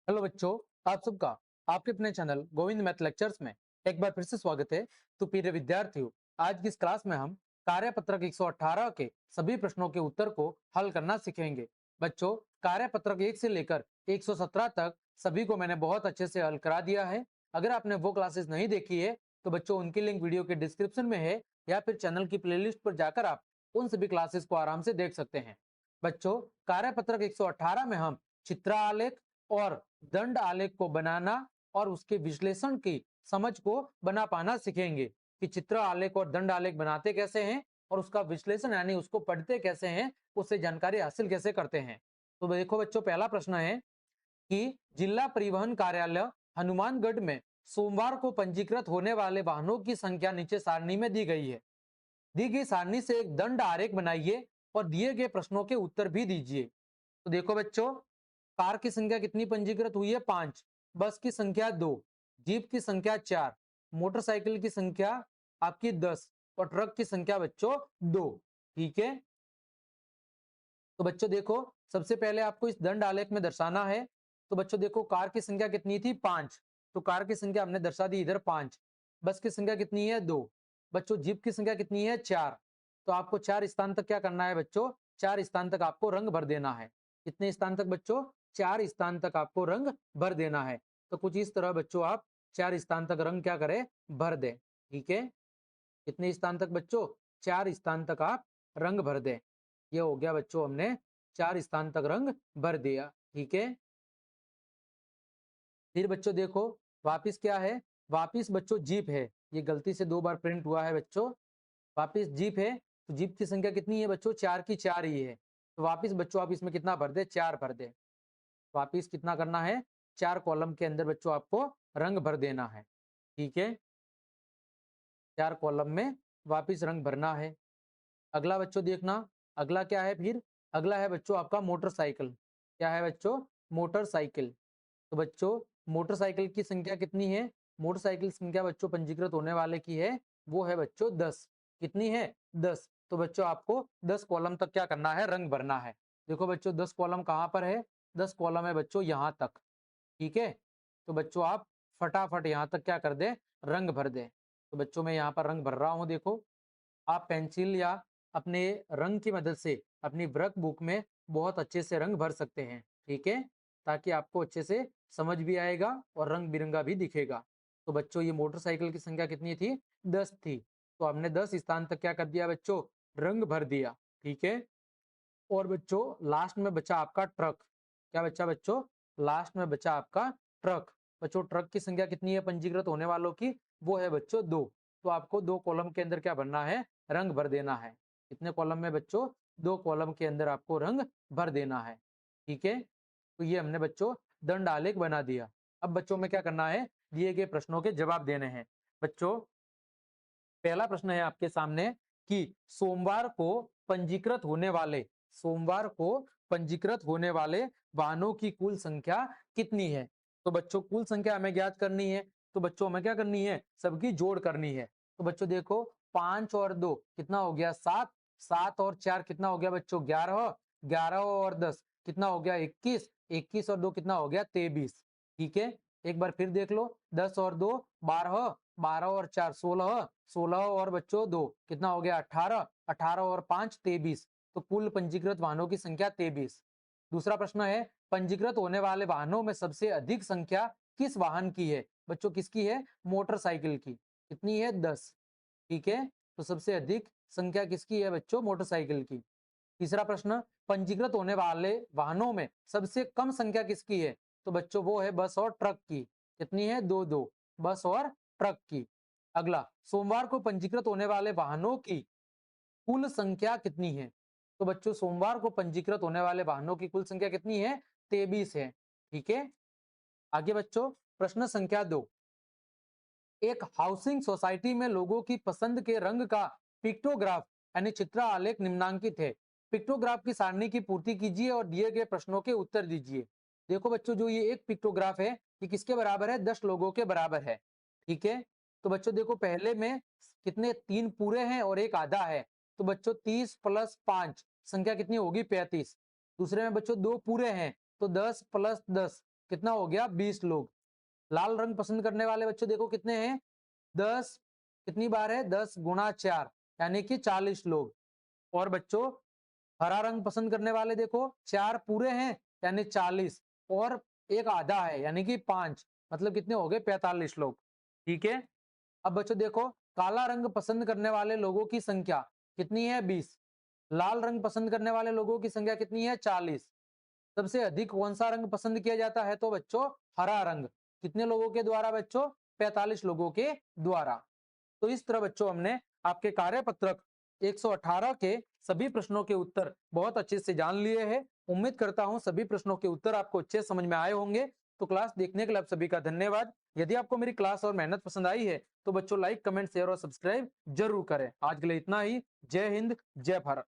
Hello बच्चों, आप सबका आपके अपने चैनल गोविंद मैथ लेक्चर्स में एक बार फिर से स्वागत है। तो प्रिय विद्यार्थियों, आज की इस क्लास में हम कार्यपत्रक 118 के सभी प्रश्नों के उत्तर को हल करना सीखेंगे। बच्चों, कार्यपत्रक 1 से लेकर 117 तक सभी को मैंने बहुत अच्छे से हल करा दिया है। अगर आपने वो क्लासेस नहीं देखी है तो बच्चों उनकी लिंक वीडियो के डिस्क्रिप्शन में है या फिर चैनल की प्लेलिस्ट पर जाकर आप उन सभी क्लासेस को आराम से देख सकते हैं। बच्चों, कार्यपत्रक 118 में हम चित्र आलेख और दंड आलेख को बनाना और उसके विश्लेषण की समझ को बना पाना सीखेंगे कि चित्र आलेख और दंड आलेख बनाते कैसे हैं और उसका विश्लेषण यानी उसको पढ़ते कैसे हैं, उससे जानकारी हासिल कैसे करते हैं। तो देखो बच्चों, पहला प्रश्न है कि जिला परिवहन कार्यालय हनुमानगढ़ में सोमवार को पंजीकृत होने वाले वाहनों की संख्या नीचे सारणी में दी गई है। दी गई सारणी से एक दंड आरेख बनाइए और दिए गए प्रश्नों के उत्तर भी दीजिए। तो देखो बच्चों, कार की संख्या कितनी पंजीकृत हुई है? 5। बस की संख्या 2, जीप की संख्या 4, मोटरसाइकिल की संख्या आपकी 10 और ट्रक की संख्या बच्चों 2। ठीक है, तो बच्चों देखो, सबसे पहले आपको इस दंड आलेख में दर्शाना है। तो बच्चों देखो, कार की संख्या कितनी थी? 5। तो कार की संख्या हमने दर्शा दी इधर 5। बस की संख्या कितनी है? 2। बच्चों जीप की संख्या कितनी है? 4। तो आपको 4 स्थान तक क्या करना है बच्चों? 4 स्थान तक आपको रंग भर देना है। कितने स्थान तक बच्चों? 4 स्थान तक आपको रंग भर देना है। तो कुछ इस तरह बच्चों आप 4 स्थान तक रंग क्या करें? भर दें। ठीक है, कितने स्थान तक बच्चों? 4 स्थान तक आप रंग भर दें। ये हो गया बच्चों, हमने 4 स्थान तक रंग भर दिया। ठीक है, फिर बच्चों देखो, वापिस क्या है? वापिस बच्चों जीप है। ये गलती से 2 बार प्रिंट हुआ है बच्चों। वापिस जीप है, तो जीप की संख्या कितनी है बच्चों? 4 की 4 ही है। तो वापिस बच्चों आप इसमें कितना भर दे? 4 भर दे। वापिस कितना करना है? 4 कॉलम के अंदर बच्चों आपको रंग भर देना है। ठीक है, 4 कॉलम में वापिस रंग भरना है। अगला बच्चों देखना, अगला क्या है फिर? अगला है बच्चों आपका मोटरसाइकिल। क्या है बच्चों? मोटरसाइकिल। तो बच्चों मोटरसाइकिल की संख्या कितनी है? मोटरसाइकिल संख्या बच्चों पंजीकृत होने वाले की है, वो है बच्चों 10। कितनी है? 10। तो बच्चों आपको 10 कॉलम तक क्या करना है? रंग भरना है। देखो बच्चों, 10 कॉलम कहाँ पर है? 10 कॉलम है बच्चों यहाँ तक। ठीक है, तो बच्चों आप फटाफट यहाँ तक क्या कर दे? रंग भर दे। तो बच्चों मैं यहाँ पर रंग भर रहा हूँ। देखो, आप पेंसिल या अपने रंग की मदद से अपनी वर्क बुक में बहुत अच्छे से रंग भर सकते हैं। ठीक है, ताकि आपको अच्छे से समझ भी आएगा और रंग बिरंगा भी दिखेगा। तो बच्चों ये मोटरसाइकिल की संख्या कितनी थी? 10 थी। तो हमने 10 स्थान तक क्या कर दिया बच्चों? रंग भर दिया। ठीक है, और बच्चों लास्ट में बचा आपका ट्रक। क्या बचा बच्चों? लास्ट में बचा आपका ट्रक। बच्चों ट्रक की संख्या कितनी है पंजीकृत होने वालों की? वो है बच्चों 2। तो आपको 2 कॉलम के अंदर क्या भरना है? रंग भर देना है। कितने कॉलम में बच्चों? 2 कॉलम के अंदर आपको रंग भर देना है। ठीक है, तो ये हमने बच्चों दंड आलेख बना दिया। अब बच्चों में क्या करना है? दिए गए प्रश्नों के जवाब देने हैं। बच्चों पहला प्रश्न है आपके सामने कि सोमवार को पंजीकृत होने वाले सोमवार को पंजीकृत होने वाले वाहनों की कुल संख्या कितनी है? तो बच्चों कुल संख्या हमें ज्ञात करनी है। तो बच्चों हमें क्या करनी है? सबकी जोड़ करनी है। तो बच्चों देखो, 5 और 2 कितना हो गया? 7। 7 और 4 कितना हो गया बच्चों? 11। 11 और 10 कितना हो गया? 21। 21 और 2 कितना हो गया? 23। ठीक है, एक बार फिर देख लो, 10 और 2 12, 12 और 4 16, 16 और बच्चों 2 कितना हो गया? 18, 18 और 5 23। तो कुल पंजीकृत वाहनों की संख्या 23। दूसरा प्रश्न है, पंजीकृत होने वाले वाहनों में सबसे अधिक संख्या किस वाहन की है? बच्चों किसकी है? मोटरसाइकिल की। कितनी है? 10। ठीक है, तो सबसे अधिक संख्या किसकी है बच्चों? मोटरसाइकिल की। तीसरा प्रश्न, पंजीकृत होने वाले वाहनों में सबसे कम संख्या किसकी है? तो बच्चों वो है बस और ट्रक की। कितनी है? 2 2। बस और ट्रक की। अगला, सोमवार को पंजीकृत होने वाले वाहनों की कुल संख्या कितनी है? तो बच्चों सोमवार को पंजीकृत होने वाले वाहनों की कुल संख्या कितनी है? 23 है। ठीक है, आगे बच्चों प्रश्न संख्या 2, एक हाउसिंग सोसाइटी में लोगों की पसंद के रंग का पिक्टोग्राफ यानी चित्र आलेख निम्नांकित है। पिक्टोग्राफ की सारणी की पूर्ति कीजिए और दिए गए प्रश्नों के उत्तर दीजिए। देखो बच्चों, जो ये एक पिक्टोग्राफ है ये किसके बराबर है? 10 लोगों के बराबर है। ठीक है, तो बच्चों देखो, पहले में कितने? 3 पूरे हैं और एक आधा है। तो बच्चों 30 प्लस 5 संख्या कितनी होगी? 35। दूसरे में बच्चों 2 पूरे हैं, तो 10 प्लस 10 कितना हो गया 20 लोग। लाल रंग पसंद करने वाले बच्चों देखो कितने हैं 10, कितनी बार है 10 गुणा 4 यानी कि 40 लोग। और बच्चों हरा रंग पसंद करने वाले देखो 4 पूरे हैं यानी 40 और एक आधा है यानी कि 5, मतलब कितने हो गए 45 लोग। ठीक है, अब बच्चों देखो काला रंग पसंद करने वाले लोगों की संख्या कितनी है 20, लाल रंग पसंद करने वाले लोगों की संख्या कितनी है 40। सबसे अधिक कौन सा रंग पसंद किया जाता है तो बच्चों हरा रंग। कितने लोगों के द्वारा बच्चों 45 लोगों के द्वारा। तो इस तरह बच्चों हमने आपके कार्यपत्रक 118 के सभी प्रश्नों के उत्तर बहुत अच्छे से जान लिए हैं। उम्मीद करता हूं सभी प्रश्नों के उत्तर आपको अच्छे समझ में आए होंगे। तो क्लास देखने के लिए आप सभी का धन्यवाद। यदि आपको मेरी क्लास और मेहनत पसंद आई है तो बच्चों लाइक, कमेंट, शेयर और सब्सक्राइब जरूर करें। आज के लिए इतना ही। जय हिंद, जय भारत।